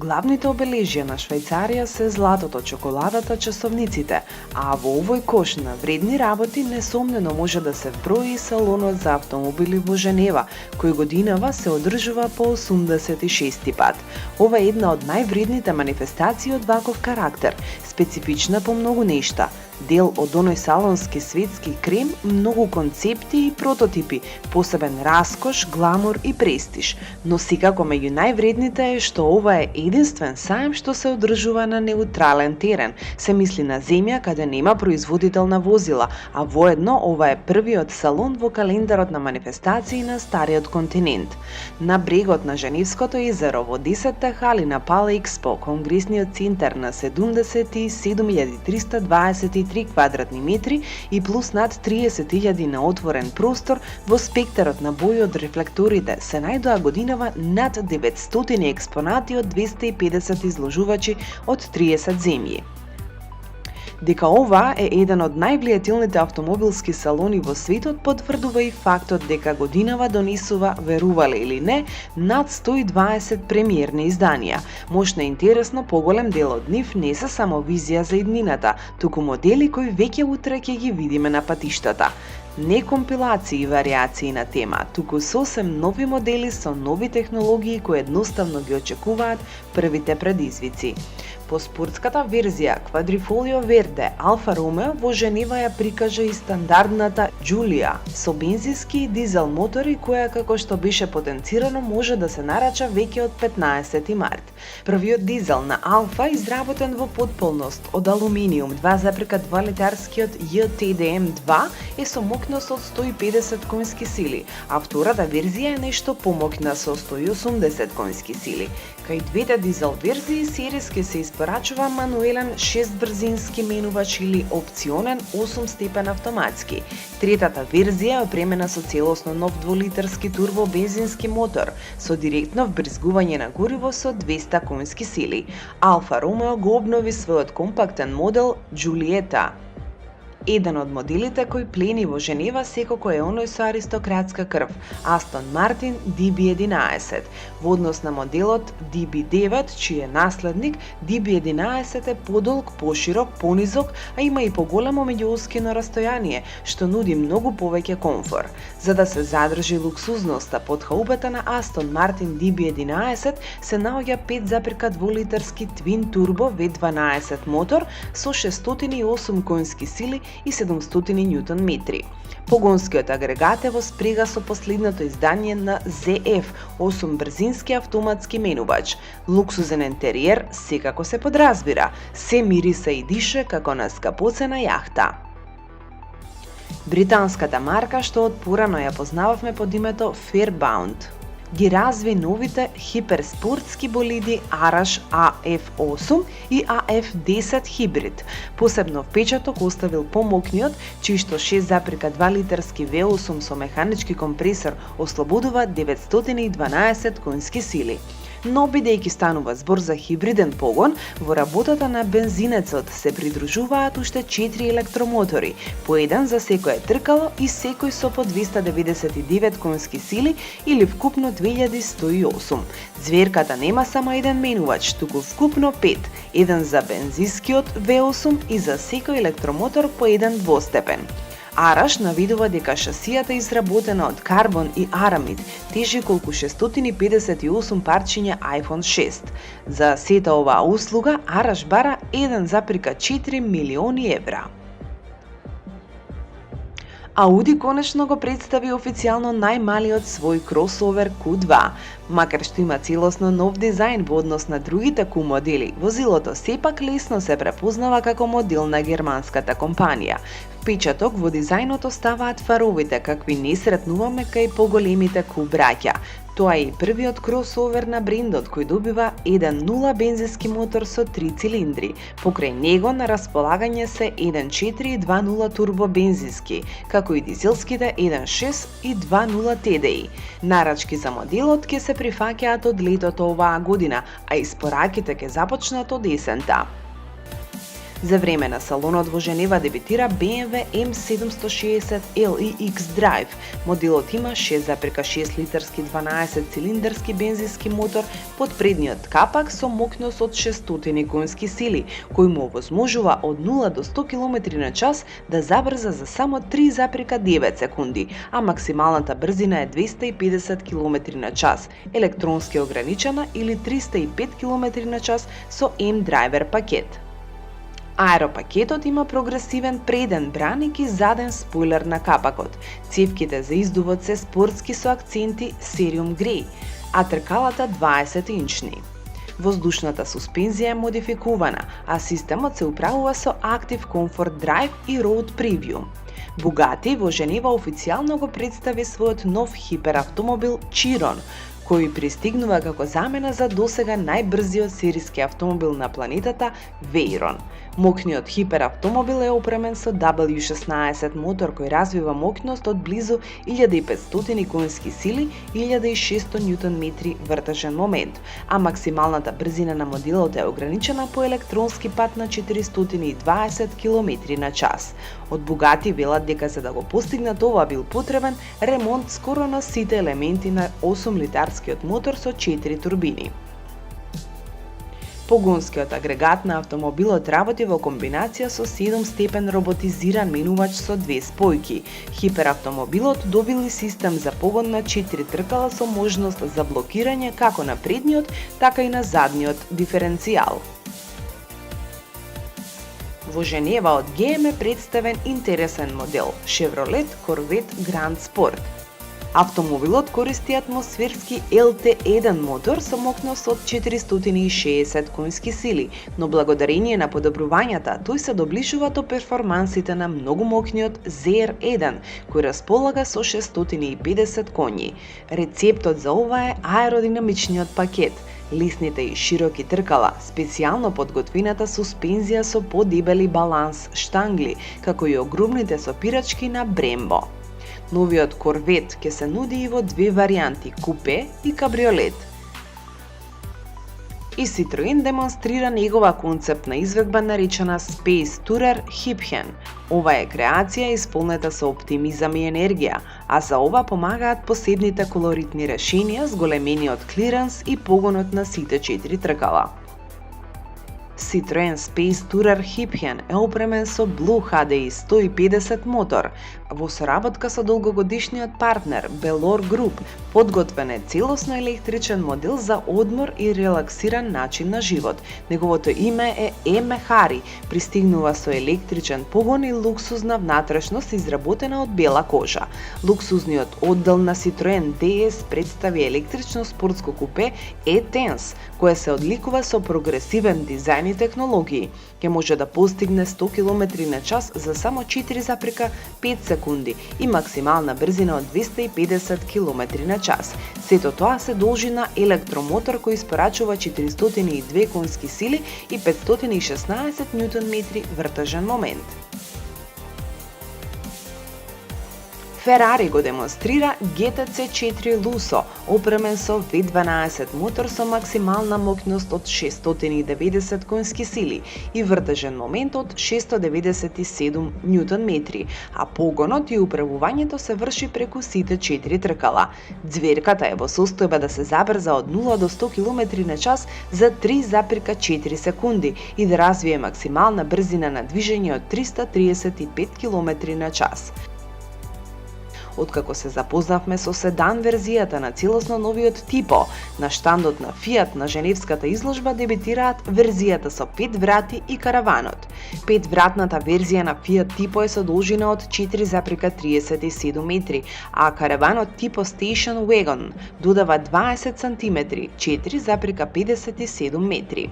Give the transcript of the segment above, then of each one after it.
Главните обележја на Швајцарија се златото, чоколадата, часовниците, а во овој кош на вредни работи несомнено може да се вброи и салонот за автомобили во Женева, кој годинава се одржува по 86-ти пат. Ова е една од највредните манифестации од ваков карактер, специфична по многу нешта. Дел од оној салонски светски крем, многу концепти и прототипи, посебен раскош, гламур и престиж. Но секако меѓу највредните е што ова е единствен саем што се одржува на неутрален терен. Се мисли на земја каде нема производител на возила, а воедно ова е првиот салон во календарот на манифестации на стариот континент. На брегот на Женевското езеро во 10-та хали на Пала Експо, конгресниот центар на 77.323 квадратни метри и плюс над 30.000 на отворен простор во спектарот на бои од рефлекторите се најдоа годинава над 900 експонати од 250 изложувачи од 30 земји. Дека ова е еден од највлијателните автомобилски салони во светот потврдува и фактот дека годинава донесува, верувале или не, над 120 премиерни изданија. Можна и интересно, поголем дел од нив не се само визија за иднината, туку модели кои веќе утре ќе ги видиме на патиштата. Не компилации и вариации на тема, туку сосем нови модели со нови технологии кои едноставно ги очекуваат првите предизвици. По спортската верзија Quadrifoglio Verde Алфа Ромео во Женева ја прикажа и стандардната Giulia со бензински и дизел мотори која, како што беше потенцирано, може да се нарача веќе од 15 март. Првиот дизел на Алфа, изработен во потполност од алуминиум 2,2 литарскиот JTDM2 е со мокност од 150 конски сили, а втората верзија е нешто помокна со 180 конски сили. Кај двете дизел верзии сериски се испорачува мануелен 6-брзински менувач или опционен 8-степен автоматски. Третата верзија е опремена со целосно нов 2-литарски турбо бензински мотор со директно вбрзгување на гориво со 200 конски сили. Алфа Ромео го обнови својот компактен модел Giulietta. Еден од моделите кој плени во Женева секако е оној со аристократска крв, Астон Мартин DB11. Во однос на моделот DB9, чиј е наследник, DB11 е подолг, поширок, понизок, а има и поголемо меѓуоскино растојание, што нуди многу повеќе комфор. За да се задржи луксузноста под хаубата на Астон Мартин DB11 се наоѓа 5,2 литарски твин турбо V12 мотор со 608 конски сили и 700 Ньютон метри. Погонскиот агрегат е во спрега со последното издание на ZF, 8-брзински автоматски менувач. Луксузен интериер секако се подразбира, се мириса и дише како на скапоцена јахта. Британската марка што од порано ја познававме под името Fairbound ги разви новите хиперспортски болиди Arash AF8 и AF10 хибрид. Посебно впечаток оставил помокниот, чишто 6,2 литарски V8 со механички компресор ослободува 912 конски сили. Но бидејќи станува збор за хибриден погон, во работата на бензинецот се придружуваат уште 4 електромотори, по еден за секое тркало и секој со по 299 конски сили или вкупно 2108. Зверката нема само еден менувач, туку вкупно 5, еден за бензинскиот V8 и за секој електромотор по еден двостепен. Arash навидува дека шасијата изработена од карбон и арамид тежи колку 658 парчиња iPhone 6. За сета оваа услуга Arash бара 1,4 милиони евра. Ауди конечно го представи официјално најмалиот свој кросовер Q2. Макар што има целосно нов дизајн во однос на другите Q модели, возилото сепак лесно се препознава како модел на германската компанија. Впечаток во дизајнот оставаат фаровите, какви не сретнуваме кај поголемите Q браќа. Тоа е и првиот кросовер на брендот кој добива 1.0 бензински мотор со 3 цилиндри. Покрај него на располагање се 1.4 и 2.0 турбо бензински, како и дизелските 1.6 и 2.0 TDI. Нарачки за моделот ќе се прифаќаат од летото оваа година, а испораките ќе започнат од есента. За време на салонот во Женева дебитира BMW M760 LEX Drive. Моделот има 6,6 литарски 12-цилиндарски бензински мотор под предниот капак со мокност од 600 конски сили, кој му овозможува од 0 до 100 км на час да забрза за само 3,9 секунди, а максималната брзина е 250 км на час, електронски ограничена или 305 км на час со M-Driver пакет. Аеропакетот има прогресивен преден браник и заден спойлер на капакот. Цевките за издувот се спортски со акценти Serium Grey, а тркалата 20-инчни. Воздушната суспензија е модификувана, а системот се управува со Active Comfort Drive и Road Preview. Bugatti во Женева официјално го представи својот нов хиперавтомобил Chiron, кој пристигнува како замена за досега најбрзиот сериски автомобил на планетата Veyron. Мокниот хиперавтомобил е опремен со W16 мотор кој развива мокност од близу 1500 конски сили и 1600 Нм вртежен момент, а максималната брзина на моделот е ограничена по електронски пат на 420 км на час. Од Bugatti велат дека за да го постигнат ова бил потребен ремонт скоро на сите елементи на 8-литарскиот мотор со 4 турбини. Погонскиот агрегат на автомобилот работи во комбинација со 7-степен роботизиран менувач со 2 спојки. Хиперавтомобилот добил и систем за погон на 4 тркала со можност за блокирање како на предниот, така и на задниот диференцијал. Во Женева од GM е представен интересен модел Chevrolet Corvette Grand Sport. Автомобилот користи атмосферски LT1 мотор со мокност од 460 конски сили, но благодарение на подобрувањата тој се доближува до перформансите на многу мокниот ZR1, кој располага со 650 коњи. Рецептот за ова е аеродинамичниот пакет, лесните и широки тркала, специјално подготвената суспензија со подебели баланс штангли, како и огромните сопирачки на Brembo. Новиот Корвет ќе се нуди и во две варијанти – купе и кабриолет. И Citroen демонстрира негова концептна изведба наречена Space Tourer Hipchen. Ова е креација исполнета со оптимизам и енергија, а за ова помагаат посебните колоритни решенија, зголемениот клиренс и погонот на сите 4 тркала. Citroen Space Tourer Hipchen е опремен со Blue HDI 150 мотор. Во соработка со долгогодишниот партнер Belor Group, подготвен е целосно електричен модел за одмор и релаксиран начин на живот. Неговото име е E-Mehari, пристигнува со електричен погон и луксузна внатрешност изработена од бела кожа. Луксузниот оддел на Citroen DS представи електрично спортско купе E-Tense, кое се одликува со прогресивен дизајн и технологии. Ке може да постигне 100 км на час за само 4,5 секунди и максимална брзина од 250 км на час. Сето тоа се должи на електромотор кој испорачува 402 конски сили и 516 Нм вртежен момент. Ферари го демонстрира GTC 4 Lusso, опремен со V12 мотор со максимална мокност од 690 конски сили и вртежен момент од 697 Нм, а погонот и управувањето се врши преку сите 4 тркала. Ѕверката е во состојба да се забрза од 0 до 100 км на час за 3,4 секунди и да развие максимална брзина на движење од 335 км на час. Откако се запознавме со седан верзијата на целосно новиот Tipo, на штандот на Fiat на Женевската изложба дебитираат верзијата со 5 врати и караванот. 5-вратната верзија на Fiat Tipo е со должина од 4,37 метри, а караванот Tipo Station Wagon додава 20 см, 4,57 метри.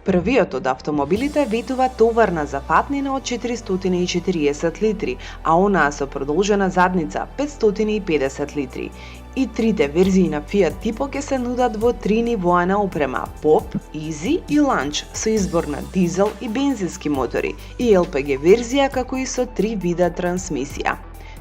Првиот од автомобилите ветува товарна зафатнина од 440 литри, а онаа со продолжена задница 550 литри. И трите верзии на Fiat Tipo ќе се нудат во 3 нивоа на опрема – Pop, Easy и Launch со избор на дизел и бензински мотори и LPG верзија како и со 3 вида трансмисија.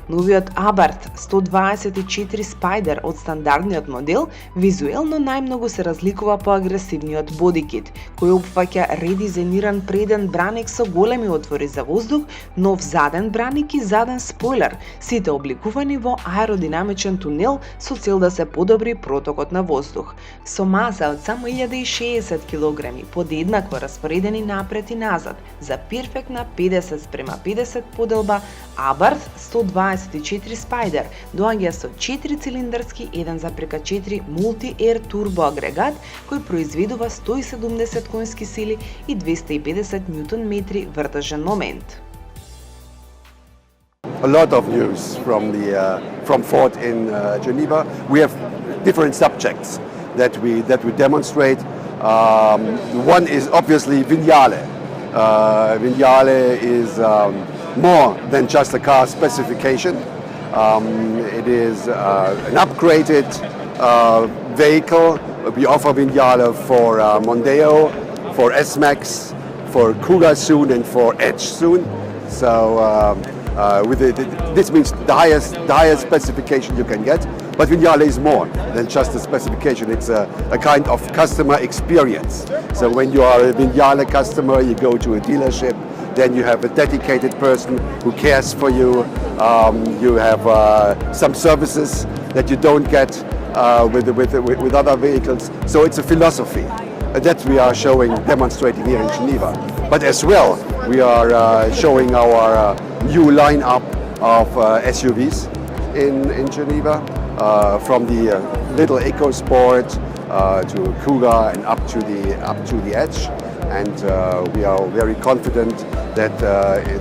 Новиот Abarth 124 Spider од стандардниот модел визуелно најмногу се разликува по агресивниот бодикит, кој опфаќа редизајниран преден браник со големи отвори за воздух, нов заден браник и заден спойлер, сите обликувани во аеродинамичен тунел со цел да се подобри протокот на воздух. Со маса од само 1060 кг, подеднакво распоредени напред и назад, за перфектна 50:50 поделба, Abarth 124 Spider доаѓа со 4-цилиндарски 1,4 Multi-Air турбо агрегат кој произведува 170 конски сили и 250 Nm вртежен момент. A lot of news from Ford in Geneva. We have different subjects that we demonstrate. One is obviously Vignale. Vignale is more than just a car specification. It is an upgraded vehicle. We offer Vignale for Mondeo, for S-Max, for Kuga soon, and for Edge soon. So this means the highest specification you can get. But Vignale is more than just a specification. It's a kind of customer experience. So when you are a Vignale customer, you go to a dealership, then you have a dedicated person who cares for you. You have some services that you don't get with other vehicles. So it's a philosophy that we are demonstrating here in Geneva. But as well, we are showing our new lineup of SUVs in Geneva, from the little EcoSport to Kuga and up to the Edge. And we are very confident that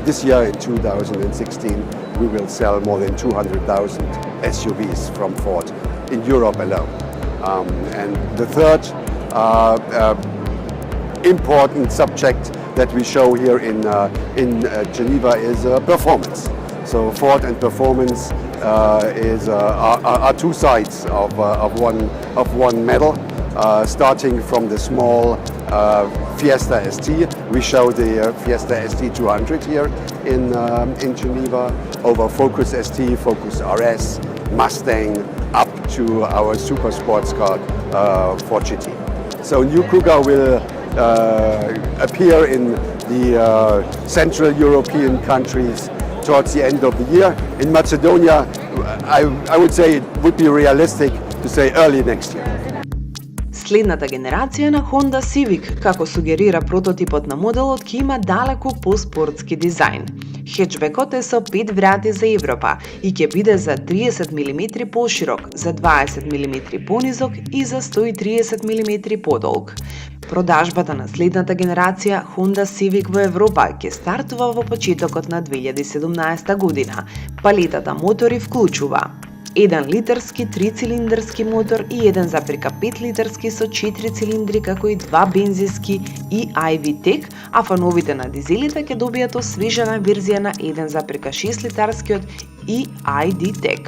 this year in 2016 we will sell more than 200,000 SUVs from Ford in Europe alone. And the third important subject that we show here in Geneva is performance. So Ford and performance are two sides of one medal. Starting from the small Fiesta ST, we show the Fiesta ST 200 here in Geneva, over Focus ST, Focus RS, Mustang, up to our super sports car Ford GT. So new Kuga will appear in the Central European countries towards the end of the year. In Macedonia, I would say it would be realistic to say early next year. Следната генерација на Honda Civic, како сугерира прототипот на моделот, ќе има далеку по-спортски дизајн. Хетчбекот е со 5 врати за Европа и ќе биде за 30 мм поширок, за 20 мм понизок и за 130 мм подолг. Продажбата на следната генерација Honda Civic во Европа ќе стартува во почетокот на 2017 година. Палетата мотори вклучува 1 литарски 3-цилиндарски мотор и 1,5 литарски со 4 цилиндри, како и 2 бензински и i-VTEC, а фановите на дизелите ќе добијат освежена верзија на 1,6 литарскиот и i-DTEC.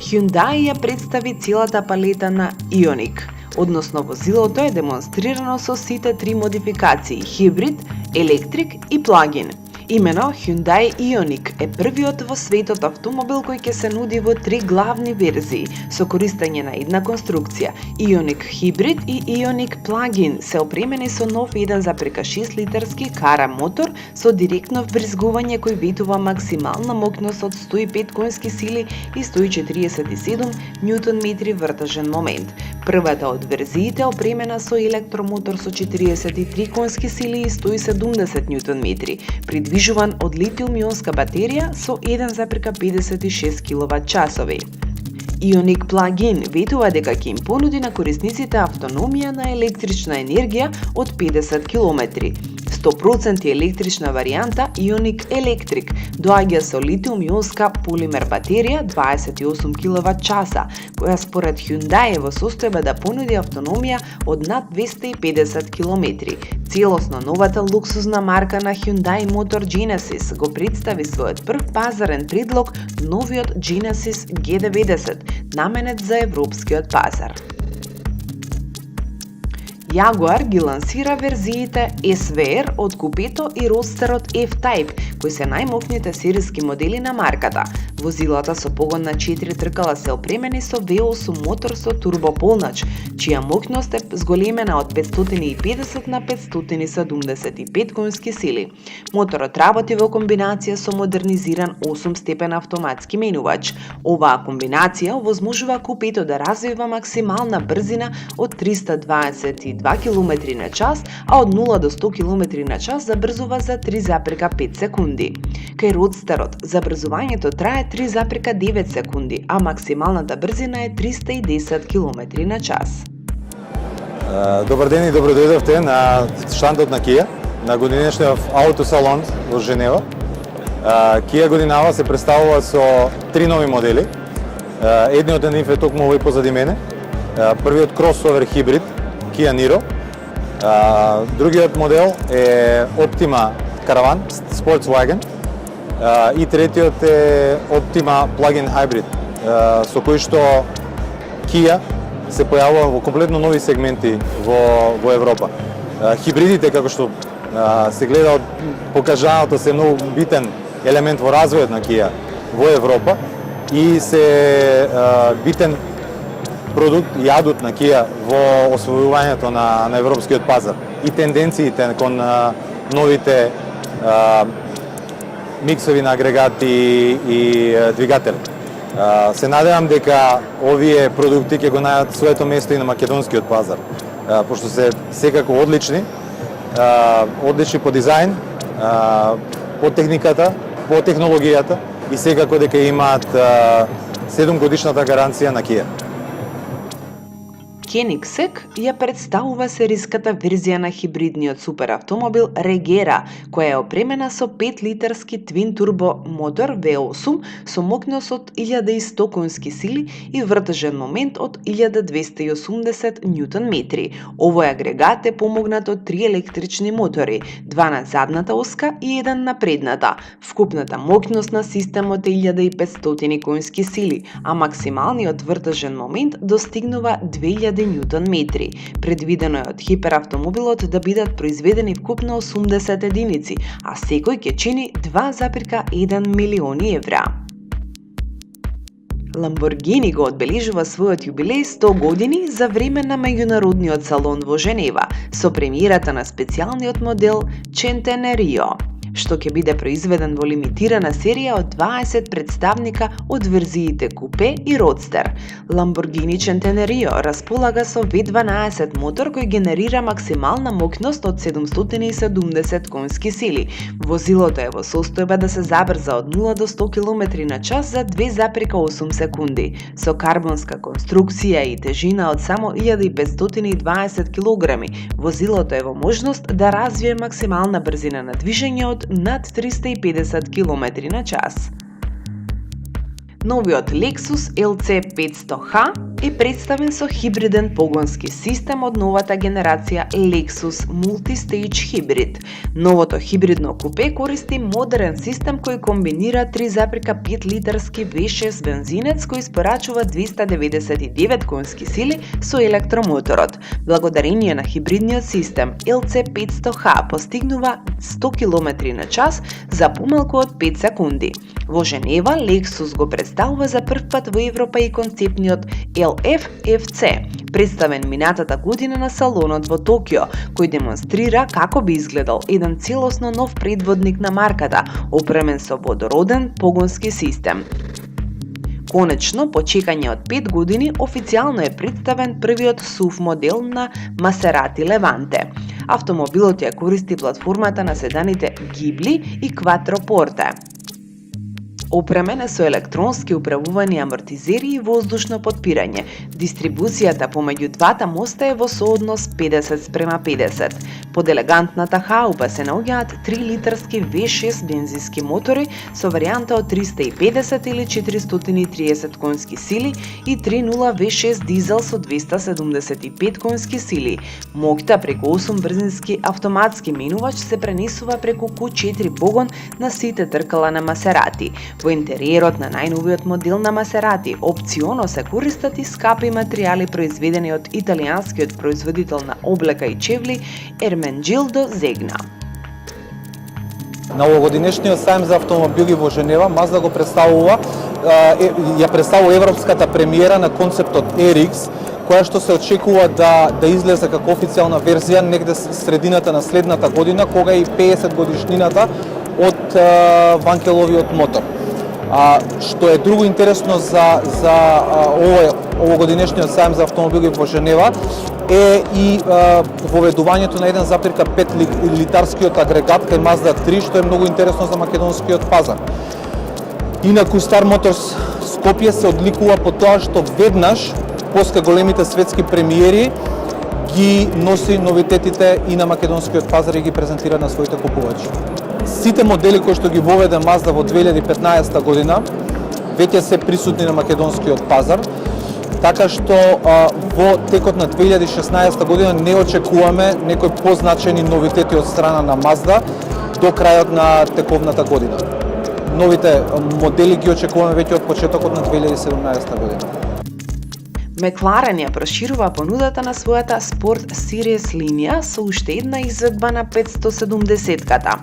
Hyundai ја представи целата палета на Ioniq, односно возилото е демонстрирано со сите 3 модификации: хибрид, електрик и плагин. Имено Hyundai Ioniq е првиот во светот автомобил кој ќе се нуди во 3 главни верзии со користење на една конструкција. Ioniq Hybrid и Ioniq Plug-in се опремени со нов 1,6 литарски кара мотор со директно вбрзгување кој ветува максимална моќност од 105 конски сили и 147 Nm вртежен момент. Првата од верзиите опремена со електромотор со 43 конски сили и 170 Nm, придвижуван од литиум-ионска батерија со 1,56 kWh. Ioniq Plug-in ветува дека ќе им понуди на корисниците автономија на електрична енергија од 50 km. 100% електрична варијанта Ioniq Electric доаѓа со литиум-ионска полимер батерија 28 kWh, која според Hyundai е во состојба да понуди автономија од над 250 km. Целосно новата луксузна марка на Hyundai Motor Genesis го представи својот прв пазарен предлог, новиот Genesis G90, наменет за европскиот пазар. Jaguar ги лансира верзиите SVR од купето и Roadsterот F-Type, кои се најмокните сериски модели на марката. Возилата со погон на 4 тркала се опремени со V8 мотор со турбополнач, чија мокност е зголемена од 550 на 575 конски сили. Моторот работи во комбинација со модернизиран 8-степен автоматски менувач. Оваа комбинација овозможува купето да развива максимална брзина од 322 км на час, а од 0 до 100 км на час забрзува за 3,5 секунди. Кај Roadsterот забрзувањето трае 3,9 секунди, а максималната брзина е 310 км на час. Добар ден и добро дојдовте на штандот на Kia, на годинешниот аутосалон во Женева. Kia годинава се представува со 3 нови модели. Едниот од нив е токму овој позади мене. Првиот кросовер хибрид Kia Niro. Другиот модел е Optima Caravan Sportswagen. И третиот е Optima Plug-in Hybrid, со кој што Kia се појавува во комплетно нови сегменти во Европа. Хибридите, како што се гледа од покажаното, се многу битен елемент во развојот на Kia во Европа и се битен продукт и адут на Kia во освојувањето на европскиот пазар и тенденциите кон новите миксови на агрегати и двигатели. Се надевам дека овие продукти ќе го најдат своето место и на македонскиот пазар, пошто се секако одлични по дизајн, по техниката, по технологијата и секако дека имаат 7 годишната гаранција на Kia. Koenigsegg ја представува сериската верзија на хибридниот суперавтомобил Regera, која е опремена со 5-литарски твин турбо мотор V8 со мокност од 1100 конски сили и вртежен момент од 1280 Нм. Овој агрегат е помогнат од 3 електрични мотори, 2 на задната оска и 1 на предната. Вкупната мокност на системот е 1500 конски сили, а максималниот вртежен момент достигнува 2000 Нм. Предвидено е од хиперавтомобилот да бидат произведени вкупно 80 единици, а секој ќе чини 2,1 милиони евра. Lamborghini го одбележува својот јубилеј 100 години за време на меѓународниот салон во Женева со премиерата на специјалниот модел Centenario, што ќе биде произведен во лимитирана серија од 20 представника од верзиите купе и Roadster. Lamborghini Centenario располага со V12 мотор кој генерира максимална мокност од 770 конски сили. Возилото е во состојба да се забрза од 0 до 100 км на час за 2,8 секунди, со карбонска конструкција и тежина од само 1520 кг. Возилото е во можност да развие максимална брзина на движење од над 350 км на час. Новиот Lexus LC 500H е представен со хибриден погонски систем од новата генерација Lexus Multi-Stage Hybrid. Новото хибридно купе користи модерен систем кој комбинира 3,5 литарски V6 бензинец кој испорачува 299 конски сили со електромоторот. Благодарение на хибридниот систем, LC 500H постигнува 100 км на час за помалку од 5 секунди. Во Женева, Lexus го представува за прв пат во Европа и концептниот LF-FC, представен минатата година на салонот во Токио, кој демонстрира како би изгледал еден целосно нов предводник на марката, опремен со водороден погонски систем. Конечно, по чекање од 5 години, официјално е представен првиот SUV модел на Maserati Levante. Автомобилот ја користи платформата на седаните Ghibli и Quattroporte. Опремен е со електронски управувани амортизери и воздушно потпирање. Дистрибуцијата помеѓу двата моста е во сооднос 50:50. Под елегантната хаупа се наоѓаат 3-литарски V6 бензински мотори со варијанта од 350 или 430 конски сили и 3.0 V6 дизел со 275 конски сили. Моќта преку 8 брзински автоматски менувач се пренесува преку Q4 погон на сите тркала на Масерати. Во интериерот на најновиот модел на Масерати опционо се користат и скапи материјали произведени од италијанскиот производител на облека и чевли Ерменџилдо Зегна. На овогодишниот сајм за автомобили во Женева, Мазда го представува, ја представува европската премиера на концептот RX, која што се очекува да излезе како официјална верзија негде средината на следната година, кога е и 50 годишнината од Ванкеловиот мотор. Што е друго интересно за овогодишниот сајм за автомобили во Женева е и воведувањето на 1,5 литарскиот агрегат кај Mazda 3, што е многу интересно за македонскиот пазар. Инаку Star Motors Скопје се одликува по тоа што веднаш, после големите светски премиери, ги носи новитетите и на македонскиот пазар и ги презентира на своите купувачи. Сите модели кои што ги воведе Mazda во 2015 година веќе се присутни на македонскиот пазар, така што во текот на 2016 година не очекуваме некои позначени новитети од страна на Mazda до крајот на тековната година. Новите модели ги очекуваме веќе од почетокот на 2017 година. Мекларен ја проширува понудата на својата Sport Series линија со уште една изведба на 570-ката.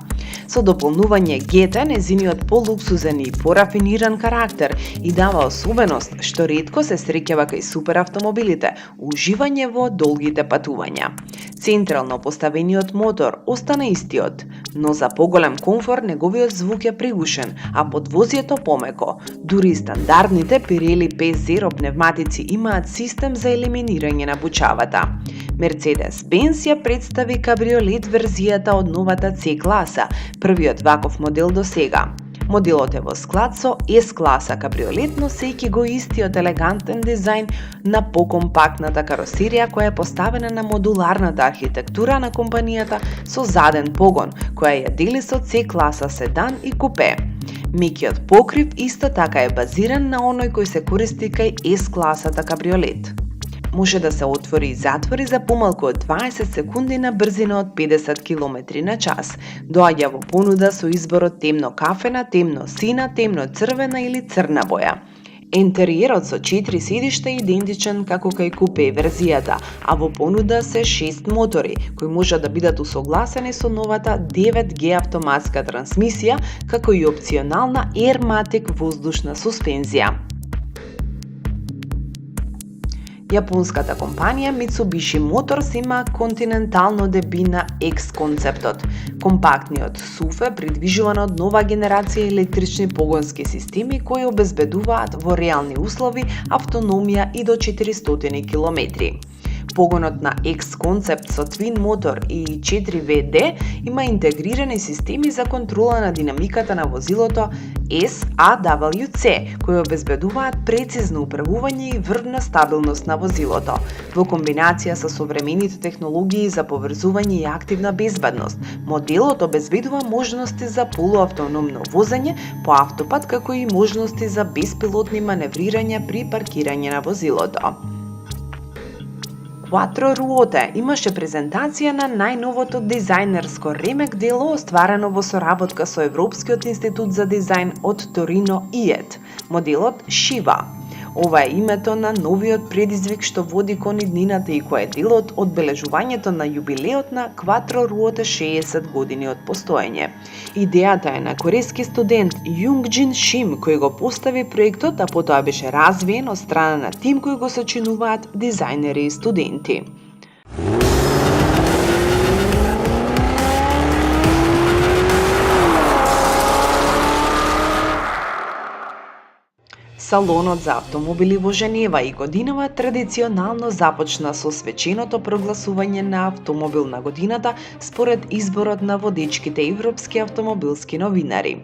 Со дополнување GT, незиниот полуксузен и порафиниран карактер и дава особеност што ретко се среќава кај суперавтомобилите, уживање во долгите патувања. Централно поставениот мотор остана истиот, но за поголем комфор неговиот звук е пригушен, а подвозието помеко. Дури и стандардните Pirelli P0 пневматици имаат систем за елиминирање на бучавата. Mercedes-Benz ја представи кабриолет верзијата од новата C-класа, првиот ваков модел до сега. Моделот е во склад со S-класа кабриолет, носејќи го истиот елегантен дизајн на покомпактната каросерија која е поставена на модуларната архитектура на компанијата со заден погон, која ја дели со C-класа седан и купе. Мекиот покрив исто така е базиран на оној кој се користи кај S-класата кабриолет. Може да се отвори и затвори за помалку од 20 секунди на брзина од 50 км на час. Доаѓа во понуда со изборот темно кафена, темно сина, темно црвена или црна боја. Интериерот со 4 седишта е идентичен како кај купе верзијата, а во понуда се 6 мотори, кои може да бидат усогласени со новата 9G автоматска трансмисија, како и опционална Airmatic воздушна суспензија. Јапонската компанија Mitsubishi Motors има континентално деби на X концептот. Компактниот SUV е придвижуван од нова генерација електрични погонски системи кои обезбедуваат во реални услови автономија и до 400 км. Погонот на X концепт со твин мотор и 4WD има интегрирани системи за контрола на динамиката на возилото SAWC, кои обезбедуваат прецизно управување и врвна стабилност на возилото. Во комбинација со современите технологии за поврзување и активна безбедност, моделот обезбедува можности за полуавтономно возење по автопат, како и можности за беспилотни маневрирања при паркирање на возилото. Quattro Ruote имаше презентација на најновото дизајнерско ремек дело остварено во соработка со Европскиот институт за дизајн од Торино ИЕТ, моделот Shiva. Ова е името на новиот предизвик што води кон иднината и кој е дел од одбележувањето на јубилеот на Quattro Ruote 60 години од постоење. Идејата е на корејски студент Юнгџин Шим кој го постави проектот, а потоа беше развиен од страна на тим кој го сочинуваат дизајнери и студенти. Салонот за автомобили во Женева и годинава традиционално започна со свеченото прогласување на автомобил на годината според изборот на водечките европски автомобилски новинари.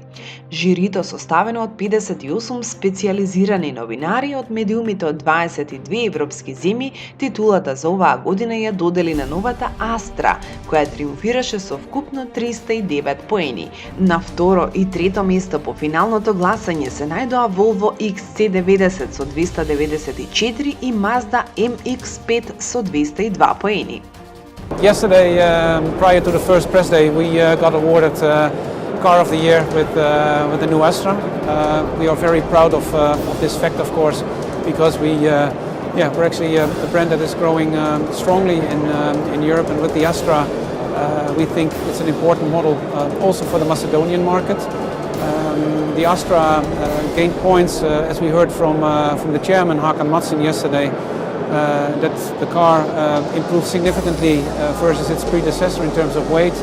Жирито составено од 58 специјализирани новинари од медиумите од 22 европски земји, титулата за оваа година ја додели на новата Астра, која триумфираше со вкупно 309 поени. На второ и трето место по финалното гласање се најдоа Volvo XC90 со 294 и Mazda MX-5 со 202 поени. Yesterday, prior to the first press day, we got awarded Car of the Year with the new Astra. We are very proud of this fact, of course, because we're actually a brand that is growing strongly in Europe, and with the Astra, we think it's an important model also for the Macedonian market. The Astra gained points, as we heard from the chairman Hakan Matsin yesterday, that the car improved significantly versus its predecessor in terms of weight,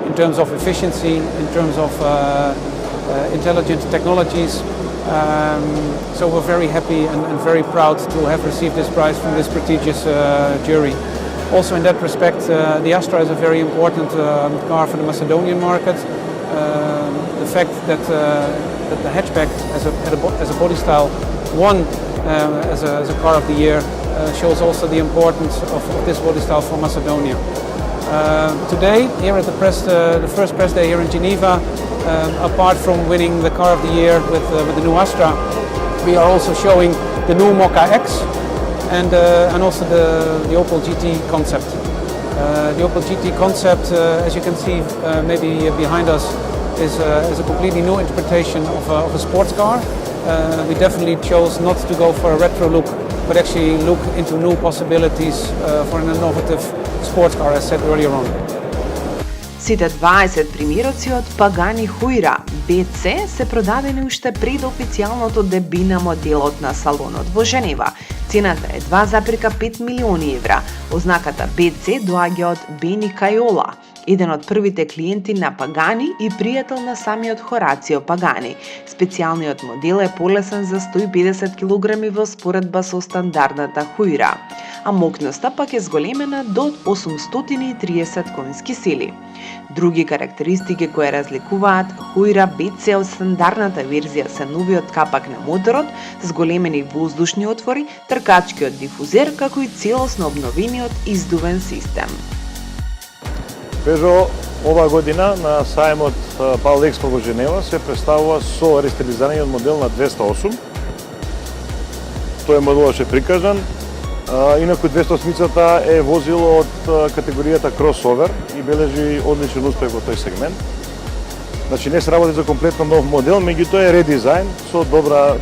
in terms of efficiency, in terms of intelligent technologies. So we're very happy and very proud to have received this prize from this prestigious jury. Also in that respect, the Astra is a very important car for the Macedonian market. The fact that the hatchback as a body style won as a car of the year shows also the importance of this body style for Macedonia. Today, here at the first press day here in Geneva, apart from winning the car of the year with the new Astra, we are also showing the new Mokka X and also the Opel GT concept. The Opel GT concept, as you can see maybe behind us, is a completely new interpretation of a sports car. We definitely chose not to go for a retro look, but actually look into new possibilities for an innovative sports car, as said earlier on. Сите 20 примероци од Pagani Huayra BC се продадени уште пред официјалното деби на моделот на салонот во Женева. Цената е 2,5 милиони евра. Ознаката BC доаѓа од Бени Кајола, еден од првите клиенти на Pagani и пријател на самиот Хорацио Pagani. Специјалниот модел е полесен за 150 кг во споредба со стандардната Huayra, а мокноста пак е зголемена до 830 конски сили. Други карактеристики кои разликуваат Huayra BC од стандардната верзија се новиот капак на моторот, зголемени воздушни отвори, тркачкиот дифузер, како и целосно обновениот издувен систем. Peugeot ова година на сајмот Паул Експо во Женева се представува со рестилизираниот модел на 208. Тој модел е прикажан. Инаку 208-цата е возило од категоријата кросовер и бележи одличен успех во тој сегмент. Значи не се работи за комплетно нов модел, меѓутоа е редизајн со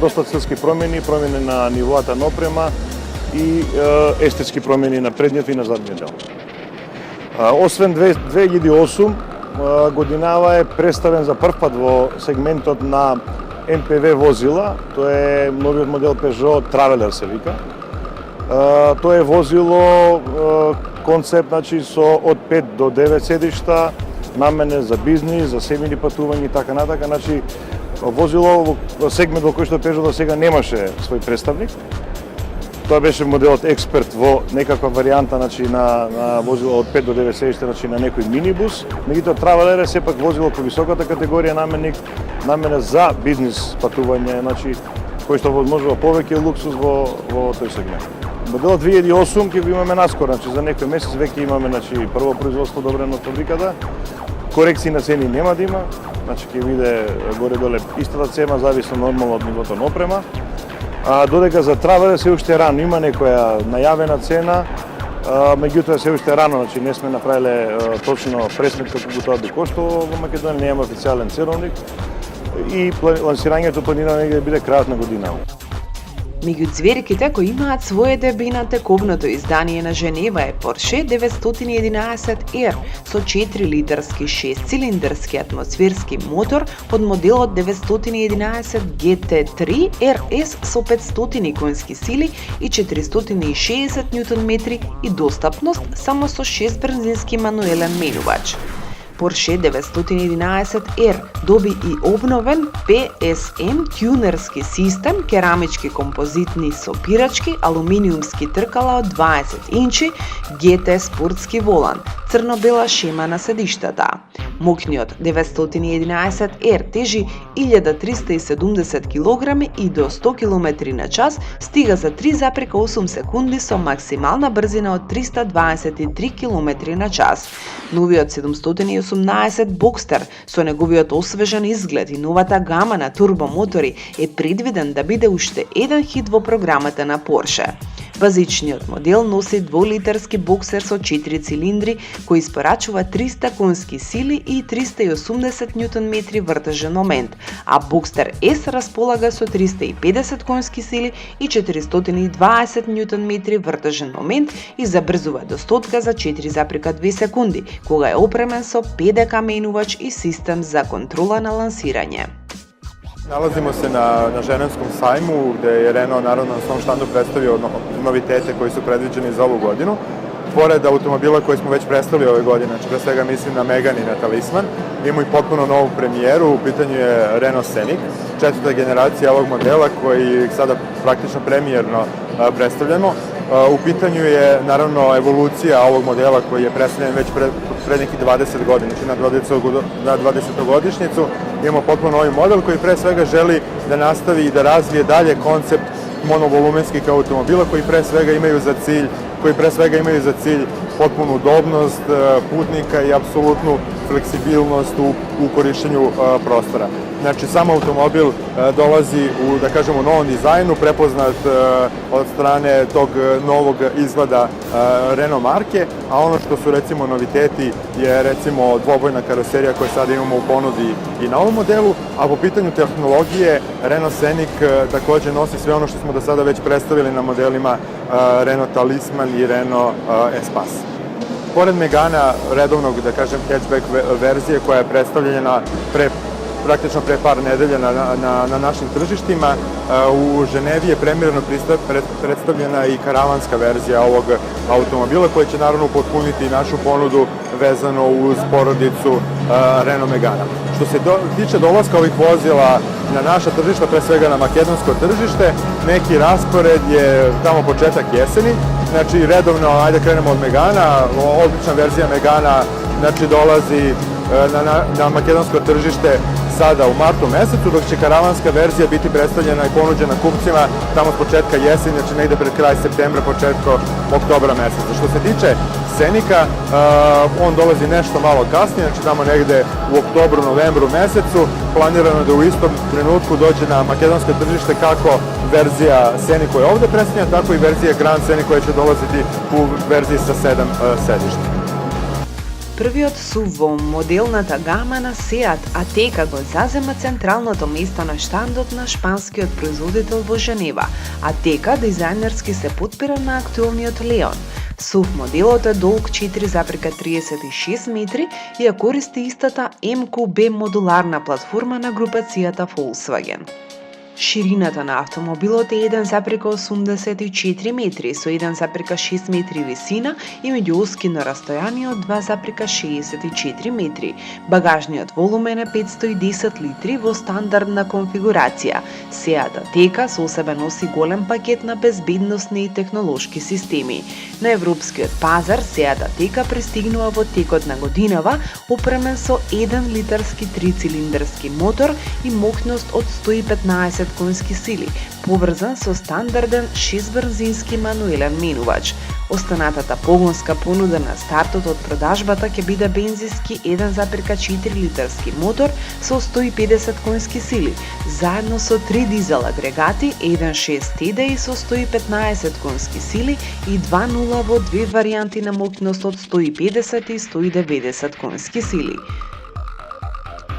доста целски промени на нивоата на опрема и естетски промени на предниот и на задниот дел. Освен 2008 годинава е представен за прв пат во сегментот на МПВ возила, тоа е новиот модел Peugeot Traveler се вика. Тоа е возило концепт, значи со од 5 до 9 седишта, намене за бизнис, за семејни патувања и така натака. Значи возило во сегмент во кој што Peugeot до сега немаше свој представник. Тоа беше моделот Експерт во некаква варијанта, значи на возило од 5 до 9 седишта, значи на некој минибус. Меѓутоа Traveler е сепак возило по високата категорија намене за бизнис патување, значи кој што возможува повеќе луксус во тој сегмент. Моделот 2008 ќе го имаме наскоро, значи за некој месец веќе имаме прво производство одобрено од фабриката. Корекции на цени нема да има, значи ќе биде горе-доле истата цена, зависно нормално од нивото на опрема. Додека за Traveler се уште рано, има некоја најавена цена, меѓутоа се уште рано, значи не сме направиле точно пресметка колку тоа би коштало во Македонија, нема официјален ценовник и лансирањето планирано да биде крајот на година. Меѓу ѕверките кои имаат свое деби на тековното издание на Женева е Porsche 911R со 4-литарски 6-цилиндарски атмосферски мотор од моделот 911 GT3 RS со 500 конски сили и 460 Нм и достапност само со 6 брзински мануелен менувач. Porsche 911R доби и обновен PSM тюнерски систем, керамички композитни сопирачки, алуминиумски тркала од 20 инчи, GT спортски волан, црно-бела шема на седиштата. Мокниот 911R тежи 1370 кг и до 100 км на час стига за 3,8 секунди со максимална брзина од 323 км на час. Новиот 718 Boxster со неговиот освежен изглед и новата гама на турбомотори е предвиден да биде уште еден хит во програмата на Porsche. Базичниот модел носи 2-литарски боксер со 4 цилиндри кој испорачува 300 конски сили и 380 Нм вртежен момент, а Boxster S располага со 350 конски сили и 420 Нм вртежен момент и забрзува до стотка за 4,2 секунди, кога е опремен со PDK менувач и систем за контрола на лансирање. Nalazimo se na Ženevskom sajmu gde je Renault naravno na svom štandu predstavio novitete koji su predviđeni za ovu godinu. Pored automobila koje smo već predstavili ove godine, znači pre svega mislim na Megane i na Talisman, imamo i potpuno novu premijeru, u pitanju je Renault Scenic, četvrta generacija ovog modela koji sada praktično premijerno predstavljamo. U pitanju je naravno evolucija ovog modela koji je predstavljen već pre nekih 20 godina, znači na 20-godišnjicu imamo potpuno novi model koji pre svega želi da nastavi i da razvije dalje koncept monovolumenskih automobila koji pre svega imaju za cilj potpunu udobnost putnika i apsolutnu fleksibilnost u korišćenju prostora. Znači, sam automobil dolazi u, da kažemo, novom dizajnu, prepoznat od strane tog novog izgleda Renault marke, a ono što su recimo noviteti je recimo dvobojna karoserija koju sada imamo u ponudi i na ovom modelu, a po pitanju tehnologije Renault Scenic takođe nosi sve ono što smo do sada već predstavili na modelima Renault Talisman i Renault Espace. Pored Megana, redovnog, da kažem, hatchback verzije koja je predstavljena praktično pre par nedelja na našim tržištima, u Ženevi je premijerno predstavljena i karavanska verzija ovog automobila koja će naravno upotpuniti našu ponudu vezano uz porodicu Renault Megana. Što se tiče dolaska ovih vozila na naša tržišta, pre svega na makedonsko tržište, neki raspored je tamo početak jeseni, znači redovno, ajde krenemo od Megana, odlična verzija Megana, znači dolazi na makedonsko tržište sada u martu mesecu, dok će karavanska verzija biti predstavljena i ponuđena kupcima tamo s početka jeseni, znači negde pred kraj septembra, početkom oktobra meseca. Što se tiče Scenica, on dolazi nešto malo kasnije, znači tamo negde u oktobru, novembru mesecu, planirano da u istom trenutku dođe na makedonsko tržište kako verzija Scenic koja je ovde predstavljena, tako i verzija Grand Scenic koja će dolaziti u verziji sa 7 sedišta. Првиот SUV во моделната гама на Seat Ateca го зазема централното место на штандот на шпанскиот производител во Женева. Ateca дизајнерски се подпира на актуелниот Leon. SUV моделот е долг 4,36 метри и ја користи истата MQB модуларна платформа на групацијата Volkswagen. Ширината на автомобилот е 1,84 метри со 1,6 метри висина и меѓуоскино растојание од 2,64 метри. Багажниот волумен е 510 литри во стандардна конфигурација. Seat Ateca со себе носи голем пакет на безбедносни и технолошки системи. На европскиот пазар Seat Ateca пристигнува во текот на годинава опремен со 1 литарски 3-цилиндарски мотор и мокност од 115 конски сили, поврзан со стандарден 6-брзински мануелен менувач. Останатата погонска понуда на стартот од продажбата ќе биде бензински 1,4 литарски мотор со 150 конски сили, заедно со 3 дизел агрегати, 1.6 TDI со 115 конски сили и 2.0 во две варијанти на мокност од 150 и 190 конски сили.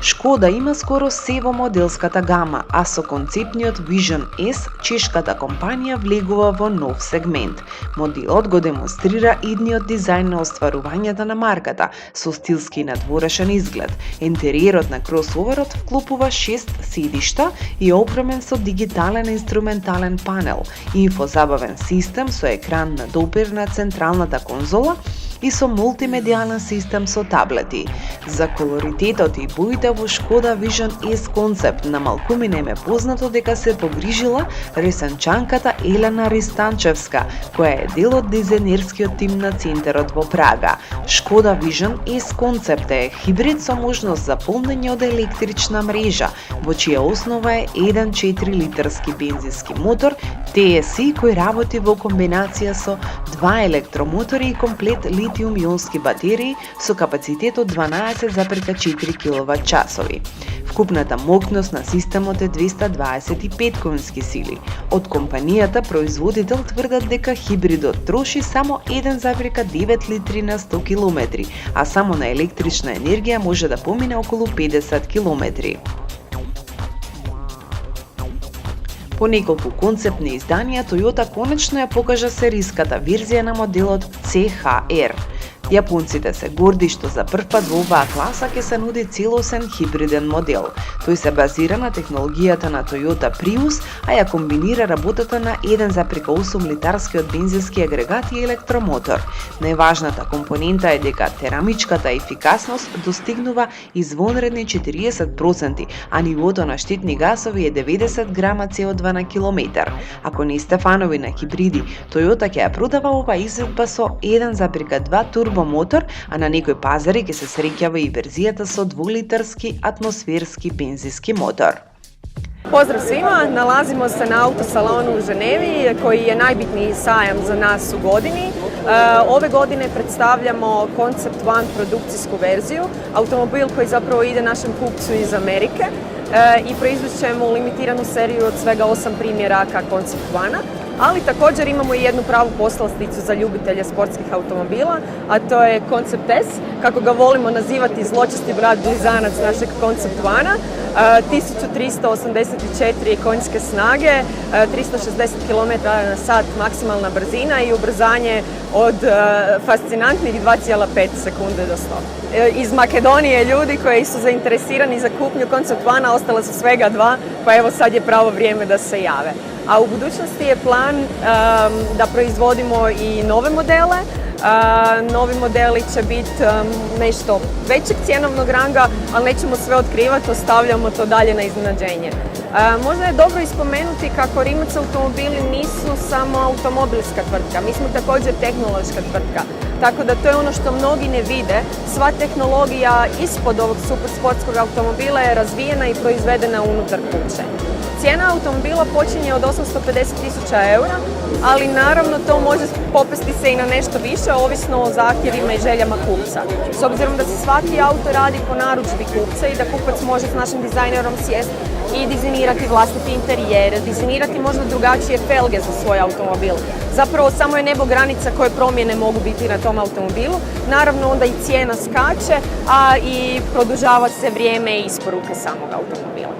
Шкода има скоро се во моделската гама, а со концептниот Vision S чешката компанија влегува во нов сегмент. Моделот го демонстрира идниот дизајн на остварувањата на марката, со стилски надворешен изглед. Интериерот на кросоверот вклопува 6 седишта и е опремен со дигитален инструментален панел, инфозабавен систем со екран на допир на централната конзола и со мултимедијален систем со таблети. За колоритетот и боите во Шкода Vision S концепт на малкумина им е познато дека се погрижила ресенчанката Елена Ристанчевска, која е дел од дизајнерскиот тим на центарот во Прага. Шкода Vision S концепт е хибрид со можност за полнење од електрична мрежа, во чија основа е 1,4 литарски бензински мотор TSI кој работи во комбинација со 2 електромотори и комплет литиум-ионски батерии со капацитет од 12,4 киловат-часови. Вкупната мокност на системот е 225 конски сили. Од компанијата производител тврдат дека хибридот троши само 1,9 литри на 100 километри, а само на електрична енергија може да помине околу 50 километри. По неколку концептни изданија, Toyota конечно ја покажа сериската верзија на моделот CHR. Јапонците се горди што за прв пат во оваа класа ќе се нуди целосен хибриден модел. Тој се базира на технологијата на Toyota Prius, а ја комбинира работата на 1,8 литарскиот бензински агрегат и електромотор. Најважната компонента е дека терамичката ефикасност достигнува извонредни 40%, а нивото на штетни гасови е 90 грама CO2 на километар. Ако не сте фанови на хибриди, Toyota ќе ја продава оваа изведба со 1,2 турбомотор, а на некои пазари ќе се среќава и верзијата со 2-литарски атмосферски бензински мотор. Pozdrav svima, nalazimo se na autosalonu u Ženevi koji je najbitniji sajam za nas u godini. Ove godine predstavljamo Concept One produkcijsku verziju, automobil koji zapravo ide našem kupcu iz Amerike i proizvest ćemo limitiranu seriju od svega 8 primjeraka Concept One-a. Ali također imamo i jednu pravu poslasticu za ljubitelje sportskih automobila, a to je Concept S, kako ga volimo nazivati zločesti brat blizanac našeg Concept One-a. 1384 konjske snage, 360 km/h maksimalna brzina i ubrzanje od fascinantnih 2,5 sekunde do 100. Iz Makedonije ljudi koji su zainteresirani za kupnju Concept One-a ostala su svega 2, pa evo sad je pravo vrijeme da se jave. A u budućnosti je plan da proizvodimo i nove modele. Novi modeli će biti nešto većeg cjenovnog ranga, ali nećemo sve otkrivati, ostavljamo to dalje na iznenađenje. Možda je dobro ispomenuti kako Rimac automobili nisu samo automobilska tvrtka, mi smo također tehnološka tvrtka. Tako da to je ono što mnogi ne vide, sva tehnologija ispod ovog super sportskog automobila je razvijena i proizvedena unutar kuće. Cijena automobila počinje od 850.000 eura, ali naravno to može popesti se i na nešto više, ovisno o zahtjevima i željama kupca. S obzirom da se svaki auto radi po narudžbi kupca i da kupac može s našim dizajnerom sjesti i dizajnirati vlastiti interijer, dizajnirati možda drugačije felge za svoj automobil. Zapravo samo je nebo granica koje promjene mogu biti na tom automobilu. Naravno onda i cijena skače, a i produžava se vrijeme isporuke samog automobila.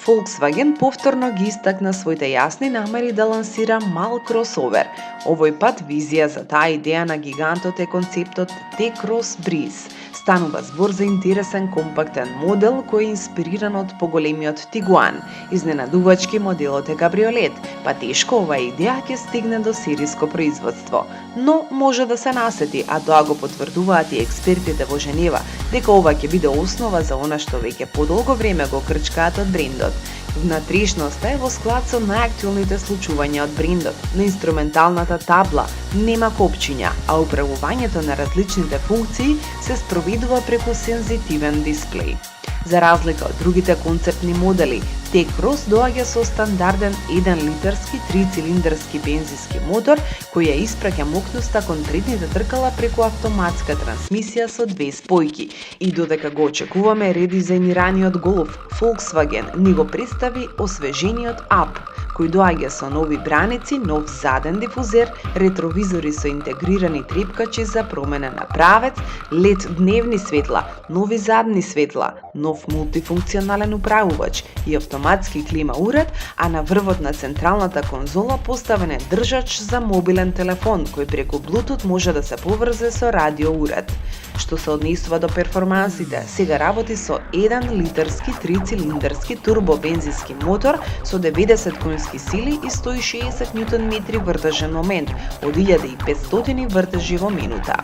Volkswagen повторно ги истакна своите јасни намери да лансира мал кросовер. Овој пат визија за таа идеја на гигантот е концептот T-Cross Breeze. Станува збор за интересен компактен модел кој е инспириран од поголемиот Tiguan. Изненадувачки моделот е кабриолет, па тешко оваа идеја ќе стигне до сериско производство. Но може да се насети, а тоа го потврдуваат и експертите во Женева, дека ова ќе биде основа за она што веќе подолго време го крчкаат од брендот. Внатрешноста е во склад со најактуелните случувања од брендот. На инструменталната табла нема копчиња, а управувањето на различните функции се спроведува преку сензитивен дисплеј. За разлика од другите концептни модели, T-Cross доаѓа со стандарден 1-литарски 3-цилиндарски бензински мотор кој ја испраќа мокноста кон предните тркала преку автоматска трансмисија со 2 спојки. И додека го очекуваме редизајнираниот Golf, Volkswagen ни го представи освежениот Up, кој доаѓа со нови браници, нов заден дифузер, ретровизори со интегрирани трепкачи за промена на правец, LED дневни светла, нови задни светла, нов мултифункционален управувач и автоматски клима уред, а на врвот на централната конзола поставен е држач за мобилен телефон кој преку Bluetooth може да се поврзе со радио уред. Што се однесува до перформансите, сега работи со 1-литарски 3-цилиндарски турбо бензински мотор со 90 конски конски сили и 160 Ньютон метри вртежен момент од 1500 вртежи во минута.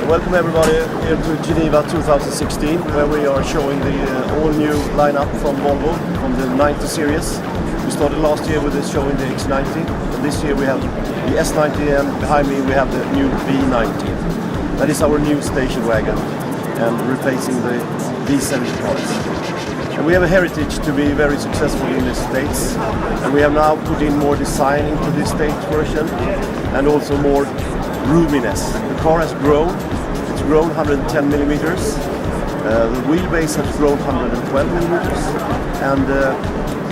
Welcome everybody here to Geneva 2016, where we are showing the all-new lineup from Volvo from the 90 series. We started last year with this showing the X90, and this year we have the S90, and behind me we have the new V90. That is our new station wagon, and replacing the V70 cars. And we have a heritage to be very successful in the States, and we have now put in more design into this state version, and also more roominess. The car has grown. It's grown 110 millimeters. The wheelbase has grown 112 millimeters, and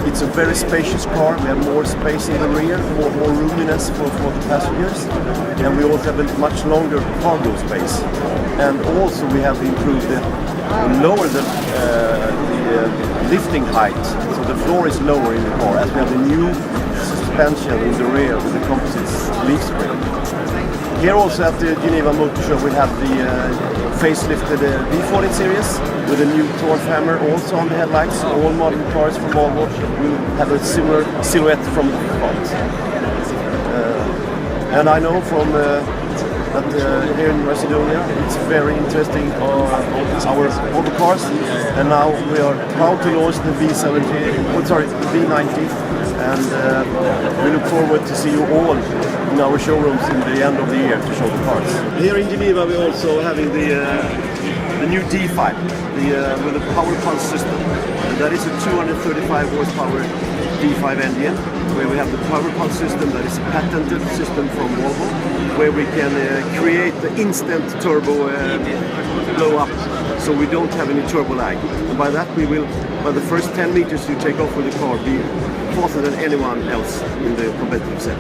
it's a very spacious car. We have more space in the rear, more roominess for the passengers, and we also have a much longer cargo space. And also we have improved lower the lifting height, so the floor is lower in the car, as we have the new suspension in the rear with the composite leaf spring. Here also at the Geneva Motor Show we have the facelifted V40 series with a new torque hammer also on the headlights. All modern cars from Volvo will have a similar silhouette from the front. And I know from that here in Macedonia it's very interesting our Volvo cars, and now we are proud to launch the the V90, and we look forward to see you all in our showrooms in the end of the year to show the cars. Here in Geneva we're also having the new D5 with a power pulse system, and that is a 235 horsepower D5 engine, where we have the power pulse system that is a patented system from Volvo, where we can create the instant turbo blow up, so we don't have any turbo lag. And by that we will, by the first 10 meters you take off with the car, be faster than anyone else in the competitive set.